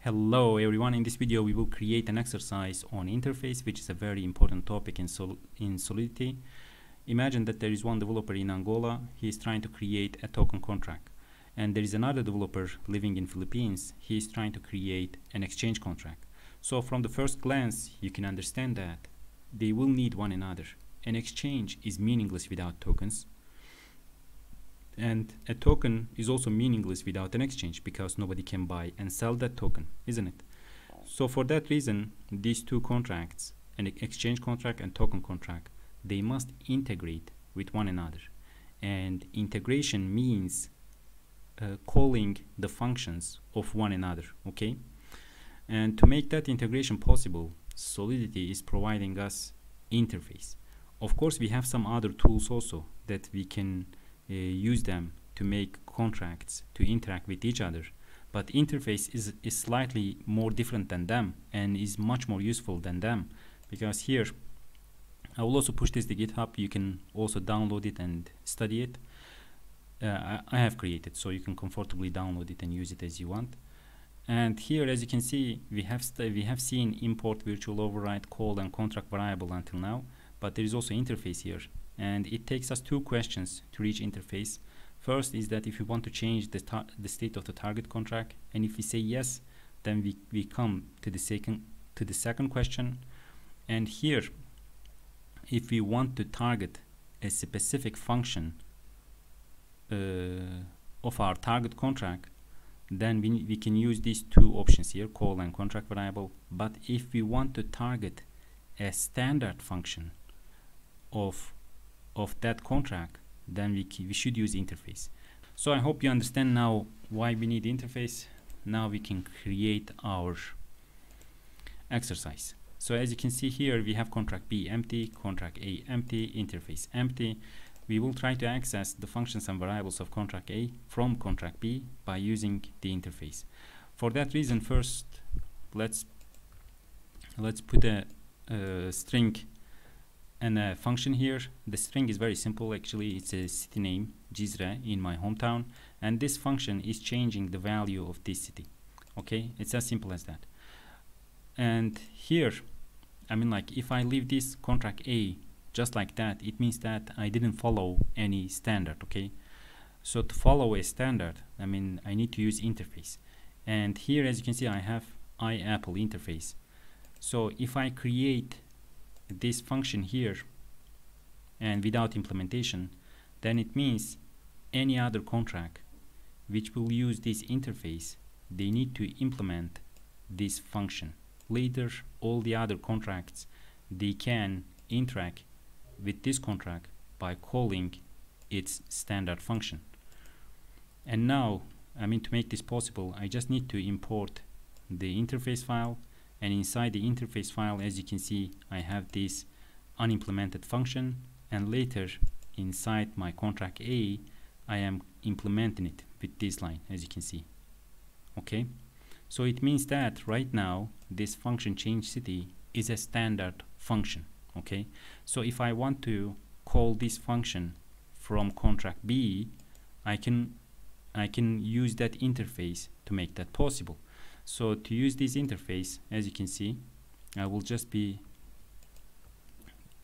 Hello everyone, in this video we will create an exercise on interface, which is a very important topic in Solidity. Imagine that there is one developer in Angola. He is trying to create a token contract, and there is another developer living in Philippines. He is trying to create an exchange contract. So from the first glance you can understand that they will need one another. An exchange is meaningless without tokens, and a token is also meaningless without an exchange, because nobody can buy and sell that token, isn't it? So for that reason, these two contracts, an exchange contract and token contract, they must integrate with one another. And integration means calling the functions of one another, okay? And to make that integration possible, Solidity is providing us interface. Of course, we have some other tools also that we can use them to make contracts to interact with each other, but interface is slightly more different than them and is much more useful than them, because here I will also push this to GitHub. You can also download it and study it. I have created, so you can comfortably download it and use it as you want. And here, as you can see, we have seen import, virtual override, call and contract variable until now, but there is also interface here. And it takes us two questions to reach interface. First is that if we want to change the state of the target contract, and if we say yes, then we come to the second question. And here, if we want to target a specific function of our target contract, then we can use these two options here, call and contract variable. But if we want to target a standard function of that contract, then we should use interface. So I hope you understand now why we need interface. Now we can create our exercise. So as you can see here, we have contract B empty, contract A empty, interface empty. We will try to access the functions and variables of contract A from contract B by using the interface. For that reason, first let's put a string and a function here. The string is very simple. Actually, it's a city name, Cizre, in my hometown, and this function is changing the value of this city. Okay, it's as simple as that. And here, I mean, like, if I leave this contract A just like that, it means that I didn't follow any standard. Okay, so to follow a standard, I mean, I need to use interface. And here, as you can see, I have IApple interface. So if I create this function here and without implementation, then it means any other contract which will use this interface, they need to implement this function. Later, all the other contracts, they can interact with this contract by calling its standard function. And now, I mean, to make this possible, I just need to import the interface file. And inside the interface file, as you can see, I have this unimplemented function, and later inside my contract A, I am implementing it with this line, as you can see. Okay, so it means that right now this function change city is a standard function. Okay, so if I want to call this function from contract B, I can use that interface to make that possible. So to use this interface, as you can see, I will just be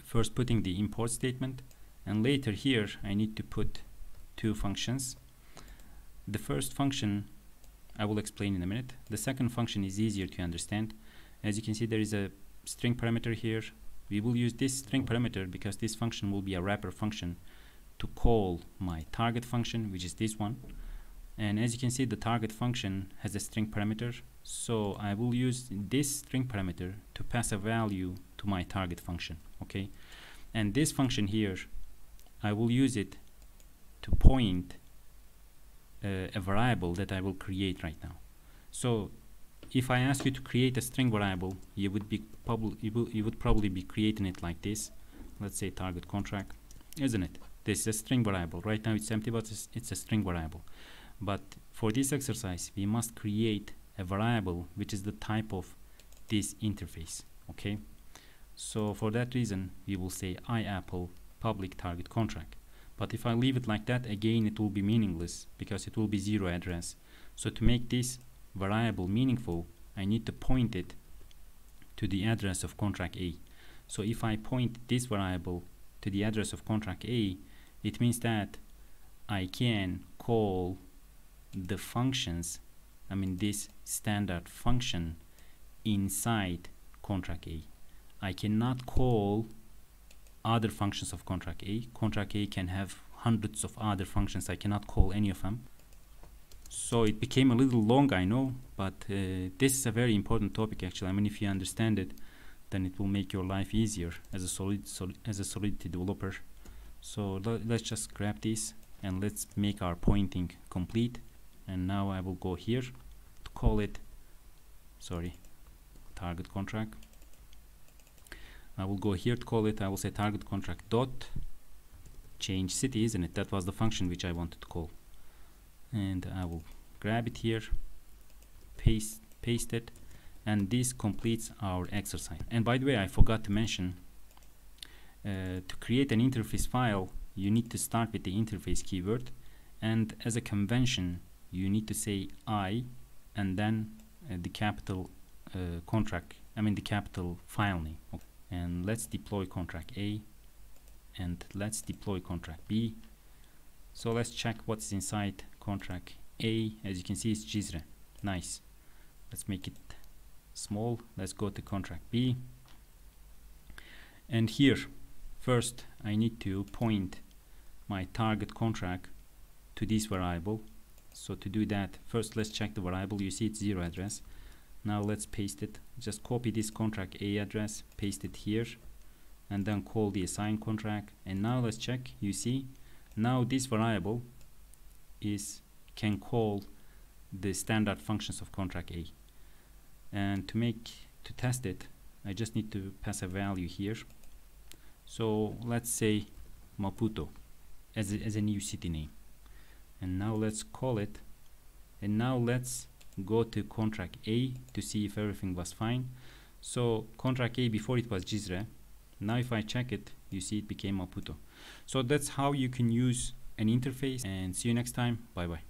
first putting the import statement, and later here I need to put two functions. The first function I will explain in a minute. The second function is easier to understand. As you can see, there is a string parameter here. We will use this string parameter because this function will be a wrapper function to call my target function, which is this one. And as you can see, the target function has a string parameter, so I will use this string parameter to pass a value to my target function. Okay, and this function here, I will use it to point a variable that I will create right now. So if I ask you to create a string variable, you would probably be creating it like this. Let's say target contract, isn't it? This is a string variable. Right now it's empty, but it's a string variable. But for this exercise, we must create a variable which is the type of this interface. Okay, so for that reason, we will say IApple public target contract. But if I leave it like that, again, it will be meaningless because it will be zero address. So to make this variable meaningful, I need to point it to the address of contract A. So if I point this variable to the address of contract A, it means that I can call the functions, I mean this standard function, inside contract A. I cannot call other functions of contract A. Contract A can have hundreds of other functions. I cannot call any of them. So it became a little long, I know, but this is a very important topic actually. I mean, if you understand it, then it will make your life easier as a Solidity developer. So let's just grab this and let's make our pointing complete. And now I will go here to call it, target contract. I will go here to call it, I will say target contract dot change city, isn't it? That was the function which I wanted to call. And I will grab it here, paste it, and this completes our exercise. And by the way, I forgot to mention, to create an interface file, you need to start with the interface keyword, and as a convention, you need to say I and then the capital the capital file name. Okay. And let's deploy contract A, and let's deploy contract B. So let's check what's inside contract A. As you can see, it's Jizre. Nice. Let's make it small. Let's go to contract B. And here, first, I need to point my target contract to this variable. So to do that, first let's check the variable. You see it's 0 address. Now let's paste it. Just copy this contract A address, paste it here, and then call the assign contract. And now let's check. You see, now this variable can call the standard functions of contract A. And to test it, I just need to pass a value here. So let's say Maputo as a new city name. And now let's call it. And now let's go to contract A to see if everything was fine. So contract A, before it was Jizre. Now if I check it, you see it became Maputo. So that's how you can use an interface, and see you next time. Bye bye.